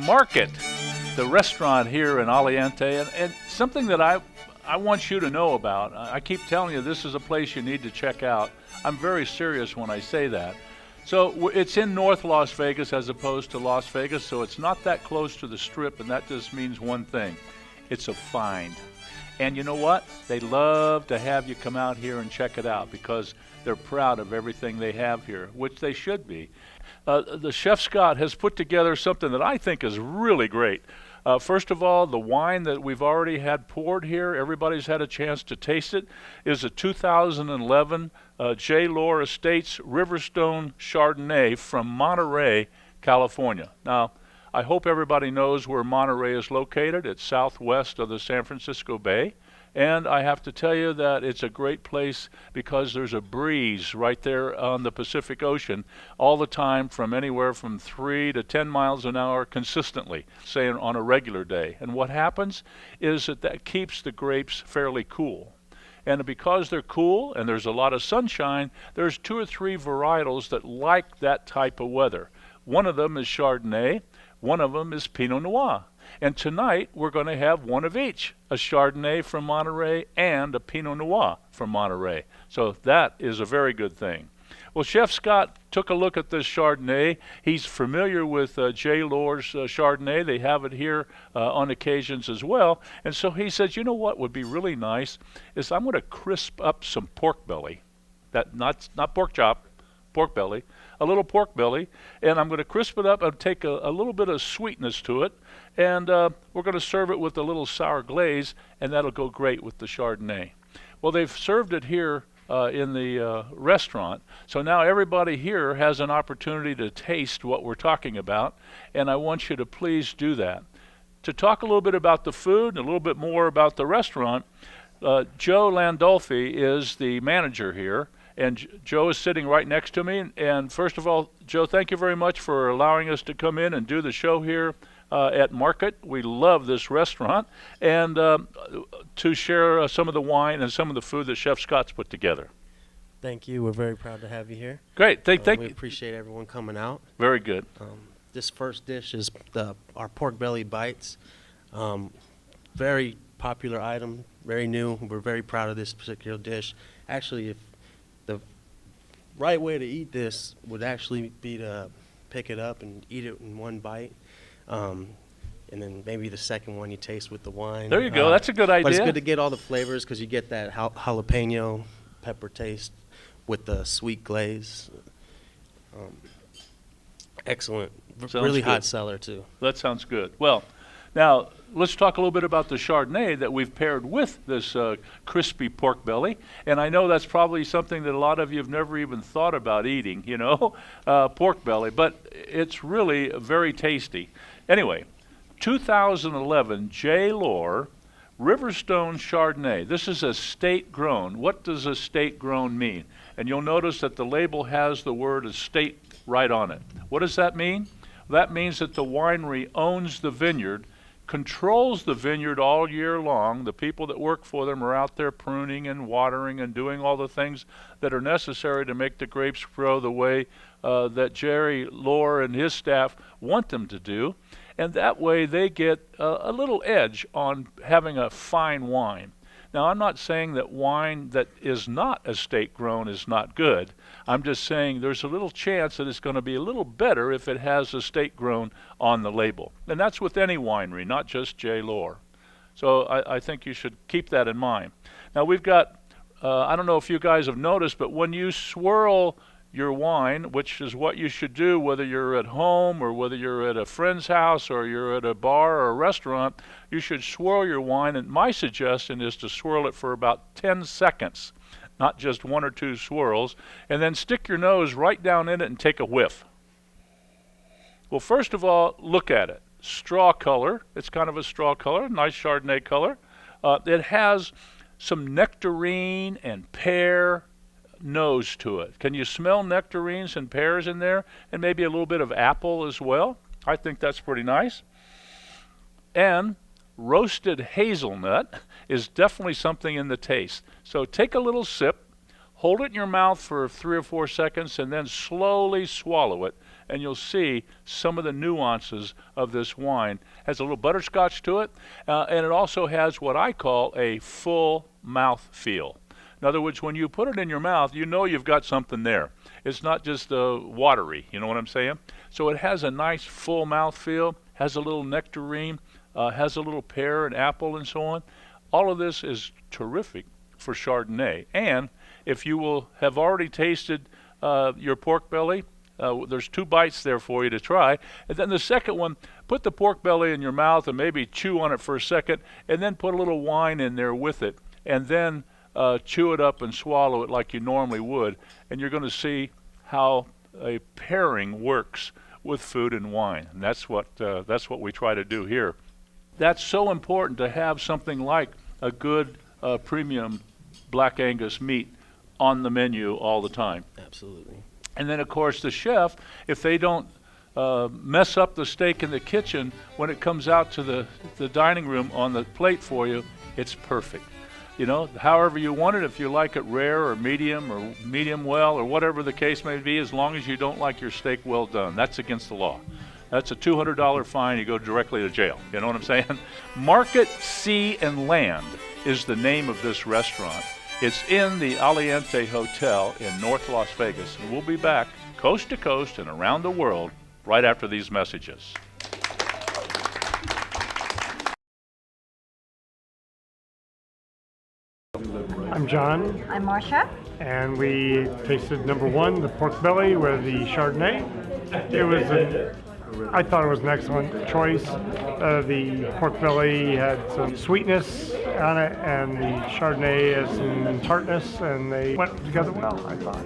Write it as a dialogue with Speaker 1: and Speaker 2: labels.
Speaker 1: Mrkt, the restaurant here in Aliante, and something that I want you to know about. I keep telling you this is a place you need to check out. I'm very serious when I say that. So it's in North Las Vegas as opposed to Las Vegas, so it's not that close to the Strip, and that just means one thing. It's a find. And you know what? They love to have you come out here and check it out because they're proud of everything they have here, which they should be. The Chef Scott has put together something that I think is really great. First of all, the wine that we've already had poured here, everybody's had a chance to taste it, is a 2011 J. Lohr Estates Riverstone Chardonnay from Monterey, California. Now, I hope everybody knows where Monterey is located. It's southwest of the San Francisco Bay. And I have to tell you that it's a great place because there's a breeze right there on the Pacific Ocean all the time from anywhere from 3 to 10 miles an hour consistently, say on a regular day. And what happens is that keeps the grapes fairly cool. And because they're cool and there's a lot of sunshine, there's 2 or 3 varietals that like that type of weather. One of them is Chardonnay, one of them is Pinot Noir. And tonight we're going to have one of each, a Chardonnay from Monterey and a Pinot Noir from Monterey. So that is a very good thing. Well, Chef Scott took a look at this Chardonnay. He's familiar with J. Lohr's Chardonnay. They have it here on occasions as well. And so he says, you know what would be really nice is I'm going to crisp up some pork belly. Not pork chop, pork belly. A little pork belly, and I'm going to crisp it up and take a little bit of sweetness to it, and we're going to serve it with a little sour glaze, and that'll go great with the Chardonnay. Well, they've served it here in the restaurant, so now everybody here has an opportunity to taste what we're talking about, and I want you to please do that. To talk a little bit about the food and a little bit more about the restaurant, Joe Landolfi is the manager here. And Joe is sitting right next to me. And first of all, Joe, thank you very much for allowing us to come in and do the show here at Mrkt. We love this restaurant. And to share some of the wine and some of the food that Chef Scott's put together.
Speaker 2: Thank you. We're very proud to have you here.
Speaker 1: Great. Thank
Speaker 2: We
Speaker 1: you.
Speaker 2: appreciate everyone coming out.
Speaker 1: Very good.
Speaker 2: This first dish is our pork belly bites. Very popular item, very new. We're very proud of this particular dish. Actually, if the right way to eat this would actually be to pick it up and eat it in one bite. And then maybe the second one you taste with the wine.
Speaker 1: There you go. That's a good idea.
Speaker 2: But it's good to get all the flavors because you get that jalapeno pepper taste with the sweet glaze. Excellent.
Speaker 1: Sounds
Speaker 2: really
Speaker 1: good.
Speaker 2: hot seller, too.
Speaker 1: That sounds good. Well, now let's talk a little bit about the Chardonnay that we've paired with this crispy pork belly. And I know that's probably something that a lot of you have never even thought about eating, you know, pork belly. But it's really very tasty. Anyway, 2011 J. Lohr Riverstone Chardonnay. This is estate grown. What does estate grown mean? And you'll notice that the label has the word estate right on it. What does that mean? That means that the winery owns the vineyard, controls the vineyard all year long. The people that work for them are out there pruning and watering and doing all the things that are necessary to make the grapes grow the way that Jerry Lohr and his staff want them to do. And that way they get a little edge on having a fine wine. Now, I'm not saying that wine that is not estate grown is not good. I'm just saying there's a little chance that it's going to be a little better if it has estate grown on the label. And that's with any winery, not just J. Lohr. So I think you should keep that in mind. Now, we've got, I don't know if you guys have noticed, but when you swirl your wine, which is what you should do whether you're at home or whether you're at a friend's house or you're at a bar or a restaurant, you should swirl your wine, and my suggestion is to swirl it for about 10 seconds, not just 1 or 2 swirls, and then stick your nose right down in it and take a whiff. Well, first of all, look at it. Straw color. It's kind of a straw color, nice Chardonnay color. It has some nectarine and pear nose to it. Can you smell nectarines and pears in there? And maybe a little bit of apple as well. I think that's pretty nice. And roasted hazelnut is definitely something in the taste. So take a little sip, hold it in your mouth for 3 or 4 seconds, and then slowly swallow it. and you'll see some of the nuances of this wine. It has a little butterscotch to it, and it also has what I call a full mouth feel. In other words, when you put it in your mouth, you know you've got something there. It's not just watery, you know what I'm saying? So it has a nice full mouth feel, has a little nectarine, has a little pear and apple and so on. All of this is terrific for Chardonnay. And if you will have already tasted your pork belly, there's 2 bites there for you to try. And then the second one, put the pork belly in your mouth and maybe chew on it for a second, and then put a little wine in there with it, and then chew it up and swallow it like you normally would, and you're going to see how a pairing works with food and wine. And that's what we try to do here. That's so important to have something like a good premium Black Angus meat on the menu all the time.
Speaker 2: Absolutely.
Speaker 1: And then, of course, the chef, if they don't mess up the steak in the kitchen, when it comes out to the dining room on the plate for you, it's perfect. You know, however you want it, if you like it rare or medium well or whatever the case may be, as long as you don't like your steak well done. That's against the law. That's a $200 fine. You go directly to jail. You know what I'm saying? Market, Sea, and Land is the name of this restaurant. It's in the Aliante Hotel in North Las Vegas. And we'll be back coast to coast and around the world right after these messages.
Speaker 3: I'm John,
Speaker 4: I'm Marcia.
Speaker 3: and we tasted #1, the pork belly with the Chardonnay. I thought it was an excellent choice. The pork belly had some sweetness on it, and the Chardonnay has some tartness, and they went together well, I thought.